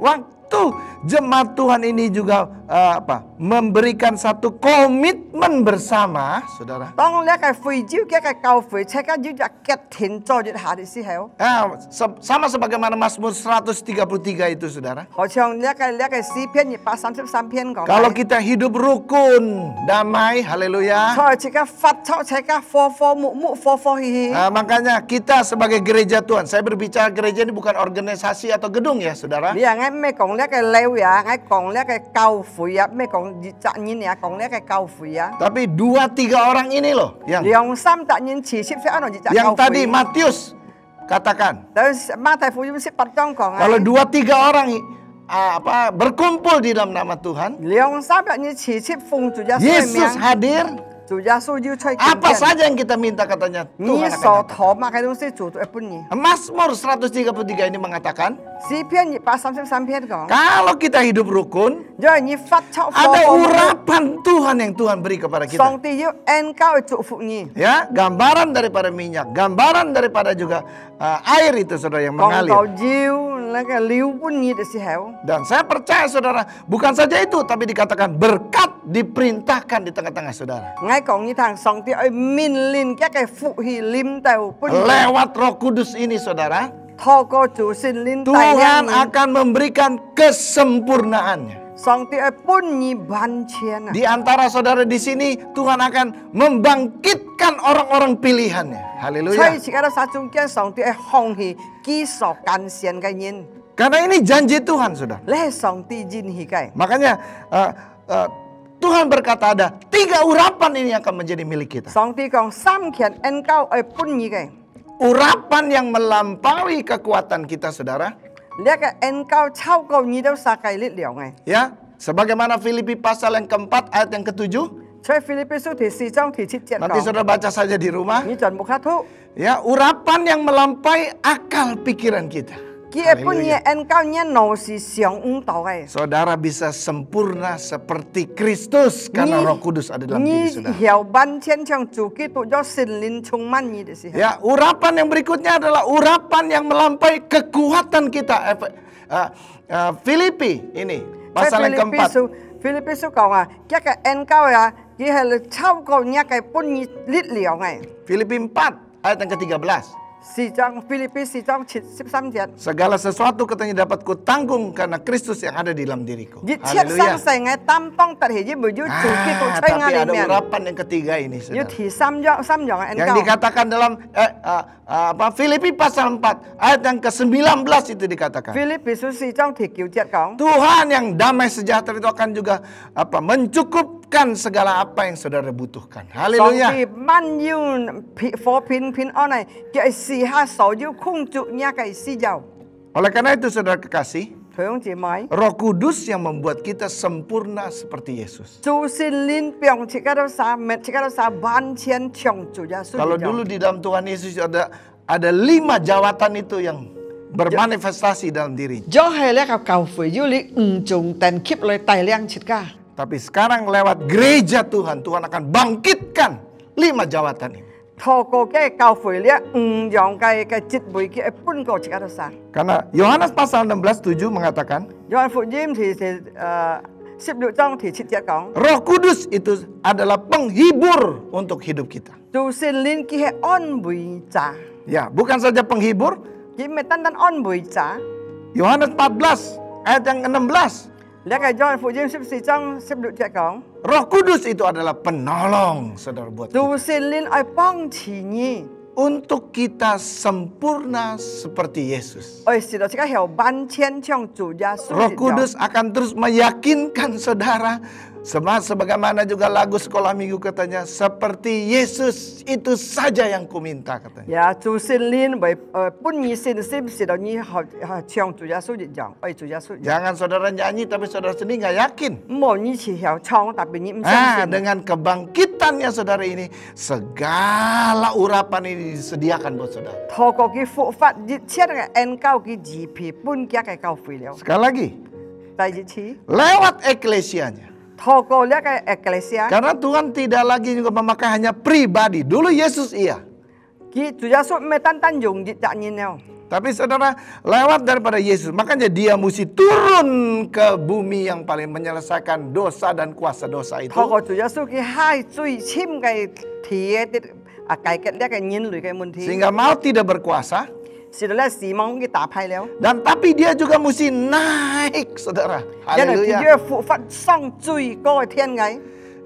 waktu jemaat Tuhan ini juga memberikan satu komitmen bersama, saudara. 當呢個會招嘅教會，大家要一天做一下的時候， Sama sebagaimana Mazmur 133 itu, saudara. 好像呢個詩篇133篇講。 Kalau kita hidup rukun, damai, haleluya. 所以大家發出大家歡歡木木歡歡喜喜。 Makanya kita sebagai gereja Tuhan, saya berbicara gereja ini bukan organisasi atau gedung ya, saudara. 你係咩講呢個禮會啊？係講呢個教會啊？咩講責任啊？講呢個教會啊？ Tapi 2-3 orang ini loh yang 兩三責任持接係按照教 yang 會。 tadi Matius katakan. 但係馬太福音18章講啊。 Kalau 2-3 orang berkumpul di dalam nama Tuhan, 兩三責任持接奉主耶穌 Yesus 名， hadir. 主耶穌要出 Apa saja yang kita minta katanya 你 Tuhan 所 akan datang. 討嘛嘅東西做到一半嘢。 Mazmur 133 ini mengatakan, 詩篇133篇講， kalau kita hidup rukun, 因為你發出 ada urapan Tuhan yang Tuhan beri kepada kita. 上帝要恩膏去祝福你。 Ya, gambaran daripada minyak, gambaran daripada juga air itu, saudara, yang 講到 mengalir. 要那個流半嘢嘅時候， Dan saya percaya, saudara, bukan saja itu, tapi dikatakan berkat diperintahkan di tengah-tengah saudara. 我講你聽，上帝去命令一個福氣臨到半夜， Lewat Roh Kudus ini, saudara, 透過主聖靈帶 Tuhan 領你， akan memberikan kesempurnaannya. 上帝去半夜完全啊！ Di antara saudara di sini, Tuhan akan membangkitkan orang-orang pilihannya. 所以 Haleluya. 而家喺中間，上帝去放棄基礎干善嘅人， Karena ini janji Tuhan, saudara. 你係上帝應許嘅。 Makanya Tuhan berkata ada 3 urapan ini yang akan menjadi milik kita. 上帝講三權恩膏去半夜嘅， Urapan yang melampaui kekuatan kita, saudara. 呢個恩膏超過你都撒嘅力量嘅。 Ya, sebagaimana Filipi pasal yang keempat ayat yang ke-7. 所以腓立比書第4章第7節 Nanti 講， saudara baca saja di rumah. 你盡目卡吐， Ya, urapan yang melampaui akal pikiran kita. 佢係半夜 Haleluya. 恩膏你腦是上誤導嘅。 Saudara bisa sempurna seperti Kristus karena Roh Kudus ada dalam diri 你 saudara. 有完全像主基督有聖靈充滿你的時候， Ya, urapan yang berikutnya adalah urapan yang melampaui kekuatan kita. Filipi ini 所以 pasal 腓 yang 立比 keempat. 書腓立比書講啊，一個恩膏啊，佢係超過一個半夜力量嘅。 Filipi 4 ayat yang ke-13. 4章腓立比4章13節， Segala sesuatu katanya dapat kutanggung karena Kristus yang ada di dalam diriku. 一切生 Haleluya. 成嘅擔當特係因為要主基督吹 Tapi 壓 ada 裏面， urapan yang ketiga ini, 要 saudara. 提三樣嘅恩 Yang 膏。 dikatakan dalam Filipi pasal 4 ayat yang ke-19 itu dikatakan. 腓立比書4章第9節講， Tuhan yang damai sejahtera itu akan juga mencukupkan segala apa yang saudara butuhkan. 上 Haleluya. 帝萬有和平平安嘅，叫時下所有控制一個需要。 Oleh karena itu saudara kekasih, 弟兄姊妹， Roh Kudus yang membuat kita sempurna seperti Yesus. 主聖靈並且嗰度啥，且嗰度啥完全像主耶穌。 Kalau dulu di dalam Tuhan Yesus ada 5 jawatan itu yang bermanifestasi dalam diri. 咗係呢個教會要你唔重定 keep 嚟大量切㗎。 Tapi sekarang lewat gereja Tuhan, Tuhan akan bangkitkan 5 jawatan ini. 透過嘅教會咧，唔用嘅節會嘅半個切嗰度啥。 Karena Yohanes pasal 16:7 mengatakan, 約翰福音第16章第7節講， Roh Kudus itu adalah penghibur untuk hidup kita. 主聖靈佢係安慰者， Ya, bukan saja penghibur. 佢唔係單單安慰者。 Yohanes 14 ayat yang 16. 呢個約翰福音14章16節講， Roh Kudus itu adalah penolong, saudara, buat 主 kita. 聖靈愛幫持你， Untuk kita sempurna seperti Yesus. 愛使到這個係完全像主耶穌。 Roh Kudus akan terus meyakinkan saudara. Sebagaimana juga lagu sekolah minggu katanya, seperti Yesus itu saja yang kuminta katanya. 呀，主聖靈為本意信心使到你像主耶穌一樣，愛主耶穌一樣。 Jangan saudara nyanyi tapi saudara sendiri nggak yakin. 冇你似係唱，特別你唔相 Ah, 信。 dengan kebangkitannya saudara ini, segala urapan ini disediakan buat saudara. 透過佢復活一切嘅恩膏嘅治皮本家嘅教會了。 Sekali lagi, 第二次， lewat eklesianya. 透過呢個 Ecclesia， Karena Tuhan tidak lagi juga memakai hanya pribadi. Dulu Yesus iya. 佢主耶穌唔係單單用一責任了， Tapi saudara, lewat daripada Yesus, makanya dia mesti turun ke bumi yang paling menyelesaikan dosa dan kuasa dosa itu. 透過主耶穌嘅海最深嘅鐵啲解決呢個人類嘅問題。 Sehingga maut tidak berkuasa. 是到咧死亡嘅打敗了。 Dan tapi dia juga mesti naik, saudara. 因為佢 Haleluya. 要復活上最高嘅天涯。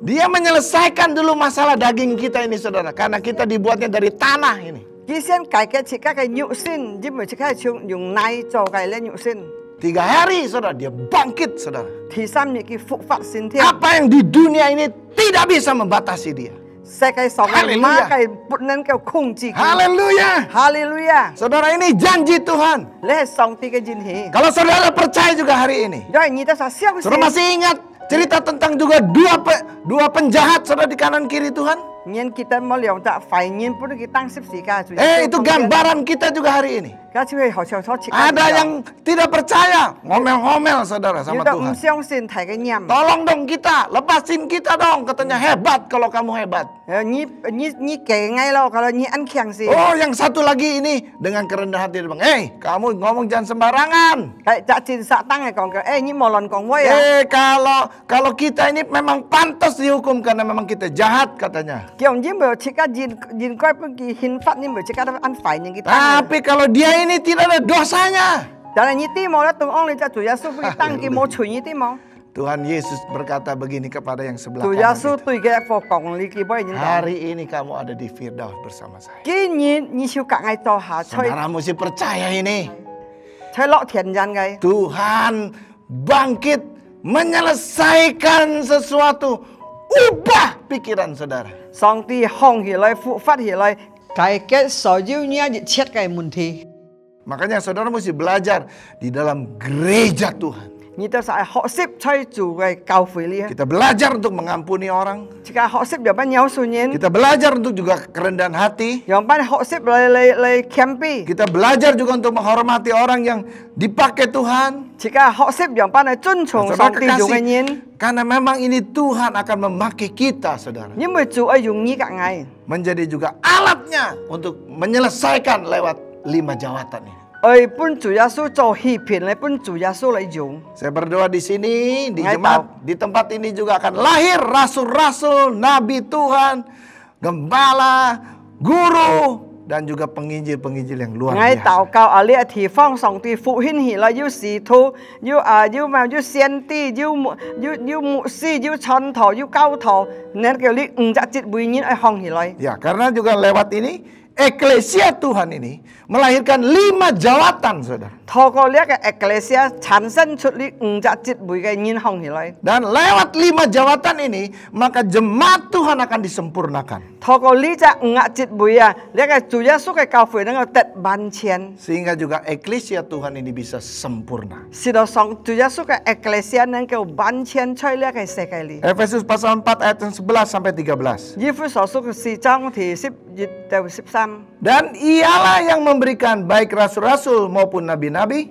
Dia menyelesaikan dulu masalah daging kita ini, saudara. Karena kita dibuatnya dari tanah ini. 佢先解決自己嘅肉身，因為自己係用奶做嘅咧肉身。 3 hari, saudara, dia bangkit, saudara. 第三日佢復活升天。 Apa yang di dunia ini tidak bisa membatasi dia. 世界上嘅馬係不能夠控制佢。 Haleluya. 哈利路亞！ Saudara, ini janji Tuhan. 你係上帝嘅應許。 Kalau saudara percaya juga hari ini. 因為你都係相信。 Saudara masih ingat cerita tentang juga dua penjahat, saudara, di kanan kiri Tuhan? Nhân kita mau lihat tak fine pun kita tang sip sika. Itu gambaran kita juga hari ini. Ada yang tidak percaya, ngomel-ngomel saudara sama Tuhan. Tolong dong kita, lepasin kita dong, katanya hebat kalau kamu hebat. Oh, yang satu lagi ini dengan kerendahan hati bilang, kamu ngomong jangan sembarangan. Kalau kita ini memang pantas dihukum karena memang kita jahat katanya. Tapi kalau dia ini tidak ada dosanya. Tuhan Yesus berkata begini kepada yang sebelah kanan kita. Hari ini kamu ada di Firdaus bersama saya. Saudara mesti percaya ini. Tuhan bangkit menyelesaikan sesuatu. Ubah pikiran saudara. Makanya saudara mesti belajar di dalam gereja Tuhan. Kita belajar untuk mengampuni orang. Kita belajar untuk juga kerendahan hati. Kita belajar juga untuk menghormati orang yang dipakai Tuhan. Karena memang ini Tuhan akan memakai kita, saudara. Menjadi juga alatnya untuk menyelesaikan lewat 5 jawatan ini. Saya berdoa di sini, di jemaat, di tempat ini juga akan lahir rasul-rasul, nabi Tuhan, gembala, guru, dan juga penginjil-penginjil yang luar biasa. Ya, karena juga lewat ini Eklesia Tuhan ini melahirkan 5 jawatan, saudara. Dan lewat 5 jawatan ini, maka jemaat Tuhan akan disempurnakan. Sehingga juga eklesia Tuhan ini bisa sempurna. Efesus pasal 4 ayat 11 sampai 13. Dan ialah yang memberikan baik rasul-rasul maupun nabi-nabi,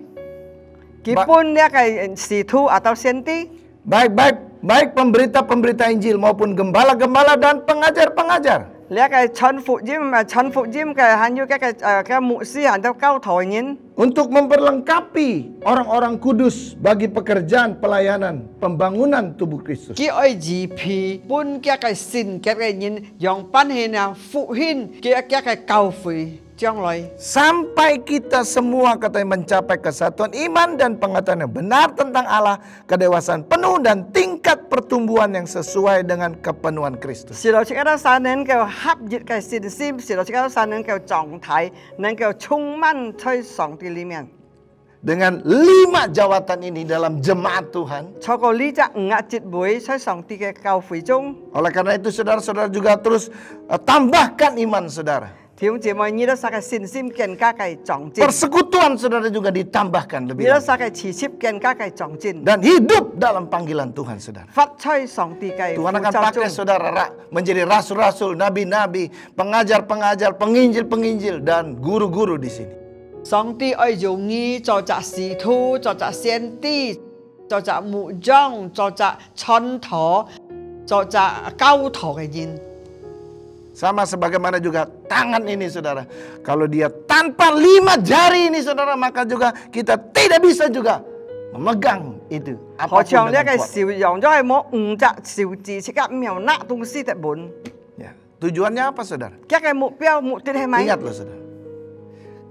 baik pemberita-pemberita Injil maupun gembala-gembala dan pengajar-pengajar. Untuk memperlengkapi orang-orang kudus bagi pekerjaan pelayanan pembangunan tubuh Kristus. Sampai kita semua katanya mencapai kesatuan iman dan pengetahuan yang benar tentang Allah, kedewasaan penuh dan tingkat pertumbuhan yang sesuai dengan kepenuhan Kristus. Dengan 5 jawatan ini dalam jemaat Tuhan. Oleh karena itu saudara-saudara juga terus tambahkan iman saudara. Persekutuan saudara juga ditambahkan lebih lanjut. Dan hidup dalam panggilan Tuhan saudara. Tuhan akan pakai saudara menjadi rasul-rasul, nabi-nabi, pengajar-pengajar, penginjil-penginjil, dan guru-guru di sini. Sama sebagaimana juga tangan ini saudara. Kalau dia tanpa 5 jari ini saudara, maka juga kita tidak bisa juga memegang itu. 好 Apapun 像呢 dengan 個 kuat. 小用咗係冇5隻小字，即刻描那東西的本。 Ya. Tujuannya apa saudara? 一個目標目的係咪？ Ingat loh saudara.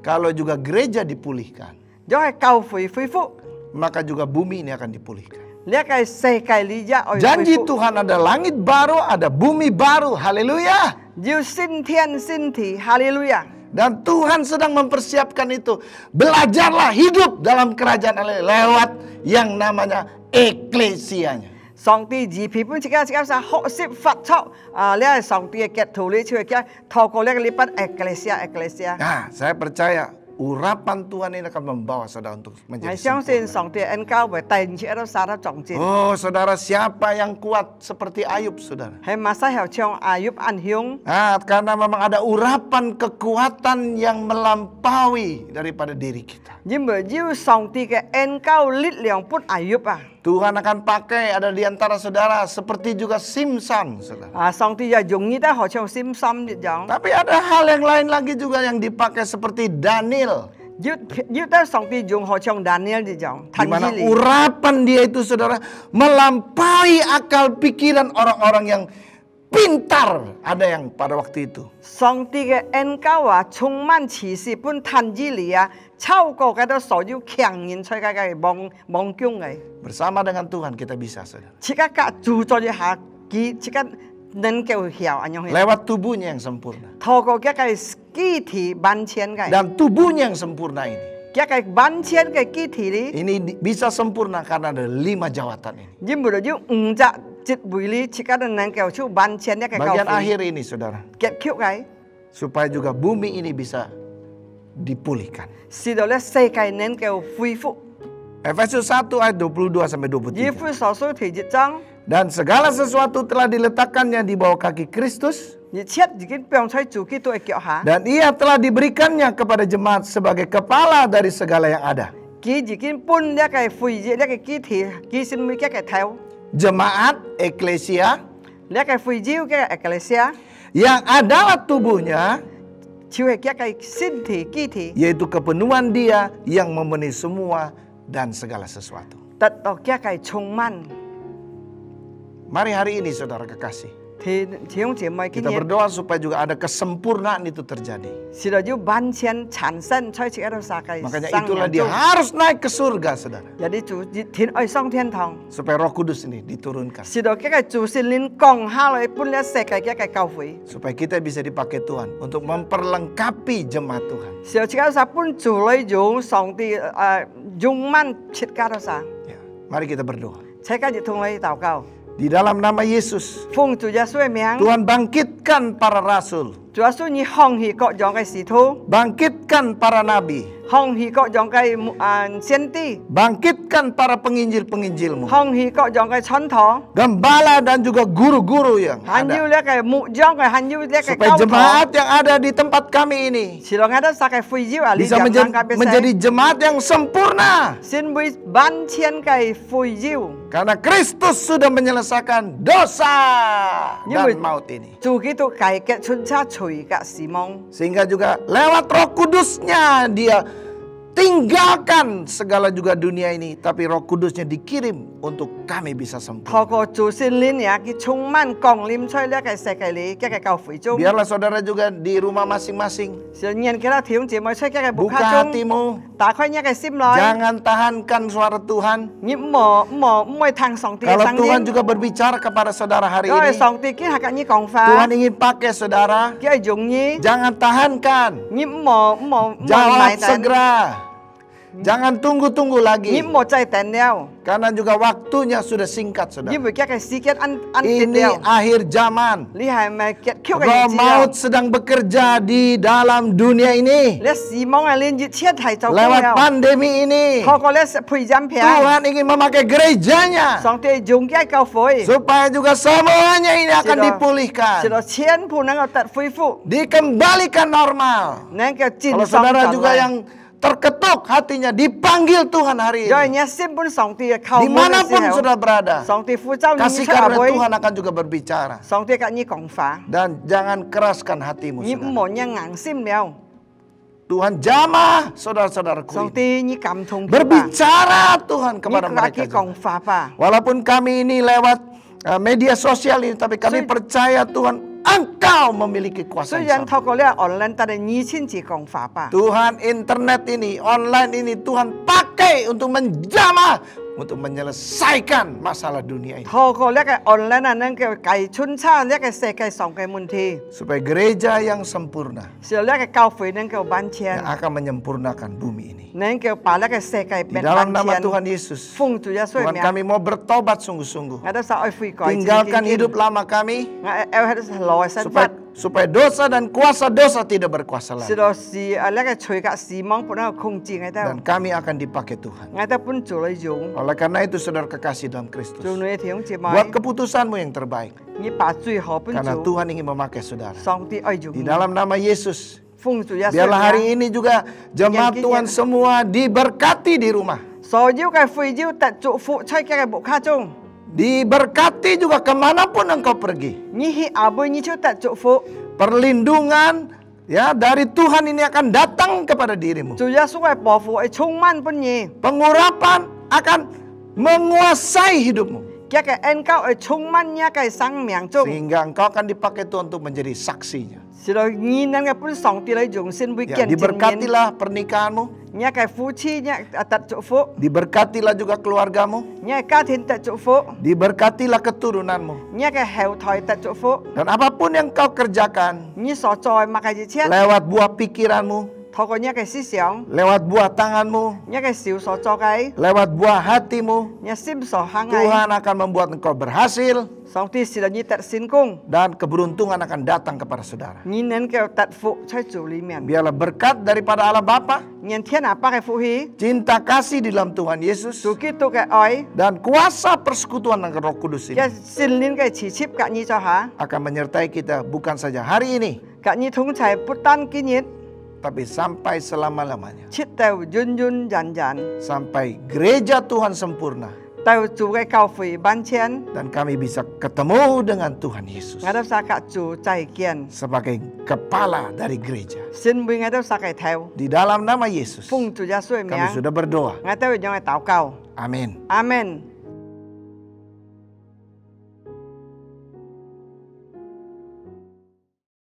Kalau juga gereja dipulihkan, 咗係教會恢復， maka juga bumi ini akan dipulihkan. 呢個世界裏一愛恢 Janji 復， Tuhan ada langit baru, ada bumi baru. Haleluya. 要新天新地，哈利路亞。 Dan Tuhan sedang mempersiapkan itu. Belajarlah hidup dalam kerajaan Allah lewat yang namanya eklesianya. 上帝而批本即刻即刻實學習發出呢係上帝嘅腳圖呢，出嚟透過呢個呢班 eklesia。 Nah, saya percaya urapan Tuhan ini akan membawa saudara untuk 我 menjadi 相信 sempurna. 上帝恩教會帶領喺度撒得壯健， Oh saudara, siapa yang kuat seperti Ayub saudara? 係馬西後唱阿玉安鄉。 Nah, karena memang ada urapan kekuatan yang melampaui daripada diri kita. 因為要上帝嘅恩教力量不阿玉啊！ Tuhan akan pakai ada di antara saudara seperti juga Simson saudara. 上帝又容易得好像心心一樣， Tapi ada hal yang lain lagi juga yang dipakai seperti Daniel. 要得上帝用好像 Daniel 一樣， Di mana thần意 urapan dia itu saudara melampaui akal pikiran orang-orang yang pintar. Ada yang pada waktu itu. 上帝嘅恩教啊，充滿啟示本thần意嚟啊，超過嗰啲所有強人出嘅妄講嘅， Bersama dengan Tuhan kita bisa saudara. 即刻格住咗一下，佢即刻能夠曉安樣嘅， Lewat tubuhnya yang sempurna. 透過一個機體萬千嘅， Dan tubuhnya yang sempurna ini. 一個萬千嘅機體咧， Ini bisa sempurna karena ada 5 jawatan ini. 因為要5隻節會咧，即刻能夠出萬千一個教 Bagian 會， akhir ini saudara. 結局嘅， Supaya juga bumi ini bisa dipulihkan. 使到咧世界能夠恢復。 Efesus 1 ayat 22 sampai 以 23. 弗所書第1章， Dan segala sesuatu telah diletakkannya di bawah kaki Kristus. 而且已經放在主基督嘅腳下， Dan ia telah diberikannya kepada jemaat sebagai kepala dari segala yang ada. 佢已經搬一個會議一個機體，佢先每一個頭， Jemaat, eklesia, 一個會議嘅 eklesia， yang adalah tubuhnya, 就係一個身體機體， yaitu kepenuhan dia yang memenuhi semua dan segala sesuatu. 得到一個充滿。 Mari hari ini saudara kekasih, 弟兄姐妹，今 kita 日 berdoa supaya juga ada kesempurnaan itu terjadi. 是到要完全產生出喺度世界 Makanya 生 itulah 命 dia 中， harus naik ke surga saudara. 有啲主天愛上天堂， Supaya Roh Kudus ini diturunkan. 是到一個主聖靈降下來搬咗世界一個教會， Supaya kita bisa dipakai Tuhan untuk memperlengkapi jemaat Tuhan. 是到即刻實搬主來用上帝用滿切加到晒， Ya, mari kita berdoa. 切加就同你禱告， Di dalam nama Yesus, 奉主耶穌嘅名。 Tuhan bangkitkan para rasul, 主要是你興起各樣嘅使徒， bangkitkan para nabi, 興起各樣嘅先知， bangkitkan para penginjil-penginjilmu, 興起各樣嘅傳道， gembala dan juga guru-guru yang 還有 ada. 呢個牧長嘅，還有呢個 Supaya 教徒， jemaat yang ada di tempat kami ini 是讓我哋撒嘅會議啊，你 bisa 讓 menjadi jemaat yang sempurna. 先會完全嘅會議， Karena Kristus sudah menyelesaikan dosa dan maut ini. 主基督解決春差除嘅死亡， Sehingga juga lewat Roh Kudusnya dia tinggalkan segala juga dunia ini, tapi Roh Kudusnya dikirim untuk kami bisa 透 sempurna. 過主聖靈也佢充滿降臨出呢個世界裏嘅教會中， Biarlah saudara juga di rumah masing-masing 是讓其他弟兄姊妹出嘅牧 buka 家中， hatimu, 打開呢個心來， jangan tahankan suara Tuhan. 你唔會聽上帝嘅 Kalau 聲 Tuhan 音。 juga berbicara kepada saudara hari 因為 ini, 上帝今日跟你講法， Tuhan ingin pakai saudara, 佢係容易， jangan tahankan, 你唔好 jawab 埋等， segera, jangan tunggu-tunggu 你 lagi, 唔好再等了， karena juga waktunya sudah singkat 因 saudara. 為一個時間安定 Ini 了， akhir zaman. 你係咪結束嘅 Roh 日子 maut 了？ sedang bekerja di dalam dunia ini. 你死亡嘅連熱切係做工 Lewat 了， pandemi ini, 透過你配針片， Tuhan ingin memakai gerejanya 上帝用嘅教會， supaya juga semuanya ini akan 是的 dipulihkan, 是到全部能夠得恢復， dikembalikan normal. 能夠正 Kalau 常 saudara 轉 juga 來。 yang terketuk hatinya, dipanggil Tuhan hari 因為 ini. 你心本上帝嘅叩門嘅 Dimanapun 時候， sudah berada, 上帝呼召你 kasih 出阿 karunia 妹， Tuhan akan juga berbicara. 上帝跟你講話， Dan jangan keraskan hatimu, 你唔 saudara. 好你硬心了。 Tuhan jamah saudara-saudaraku 上 ini. 帝你感動佢吧， Berbicara Tuhan 你 kepada 同 mereka 佢 juga. 講話吧。 Walaupun kami ini lewat media sosial ini, tapi kami percaya Tuhan, Engkau memiliki kuasa 雖 yang 然 sama. 透過呢個 online，但係你親自講話吧。 Tuhan internet ini, online ini Tuhan pakai untuk menjamah, untuk menyelesaikan masalah dunia ini. 透過呢個 online 啊，能夠解穿差呢個世界上嘅問題， Supaya gereja yang sempurna 使呢個教會能夠完 yang 全， akan menyempurnakan bumi ini. 能夠把呢個世界 Di 變 dalam 完 nama 全。 Tuhan Yesus, 奉主耶穌 Tuhan 嘅名， kami mau bertobat sungguh-sungguh. 我都想愛悔改， Tinggalkan hidup lama kami 我喺度來生活， supaya dosa dan kuasa dosa tidak berkuasa 使 lagi. 到是呢個罪及死亡不能夠控制我 Dan 哋， kami akan dipakai Tuhan. 我哋本做嚟用， Oleh karena itu saudara kekasih dalam Kristus, 做你弟兄姊妹， buat keputusanmu yang terbaik. 你把最好本 Karena 做， Tuhan ingin memakai saudara. 上帝愛用 Di 你， dalam nama Yesus, 奉主耶穌 biarlah 嘅 hari 名， ini juga jemaat Tuhan semua diberkati di rumah. 所有嘅非洲特祝福在嘅木卡中， Diberkati juga kemanapun engkau pergi. 你去阿妹你就特祝福， Perlindungan ya dari Tuhan ini akan datang kepada dirimu. 主耶穌嘅保護係充滿本嘢， Pengurapan akan menguasai hidupmu. 嘅恩膏係充滿一嘅生命中， Sehingga engkau akan dipakai Tuhan untuk menjadi saksinya. 使到你能夠本上帝嚟用先會 Ya, 見證面， diberkatilah pernikahanmu. 你嘅夫妻你特祝福， Diberkatilah juga keluargamu. 你嘅家庭特祝福， Diberkatilah keturunanmu. 你嘅後台特祝福， Dan apapun yang kau kerjakan, 你所做嘅物嘅一切， lewat buah pikiranmu, 透過你嘅思想， lewat buah tanganmu, 你嘅手所做嘅， lewat buah hatimu, 你心所行嘅， Tuhan akan membuat engkau berhasil 上帝使到你特成功， dan keberuntungan akan datang kepada saudara. 你能夠特福在主裡面， Biarlah berkat daripada Allah Bapa, 讓天阿爸嘅福氣， cinta kasih di dalam Tuhan Yesus, 主基督嘅愛， dan kuasa persekutuan dengan Roh Kudus 嘅 ini 聖靈嘅持接隔你做下， akan menyertai kita bukan saja hari ini, 隔你同齊不單今日， tapi sampai selama-lamanya. 直到永永遠遠， Sampai gereja Tuhan sempurna 到主嘅教會完全， dan kami bisa ketemu dengan Tuhan Yesus 我都撒甲主再見， sebagai kepala dari gereja. 先會我都撒嘅頭， Di dalam nama Yesus 奉主耶穌嘅 kami 名， sudah berdoa. 我都會讓佢禱告， Amin. 阿門。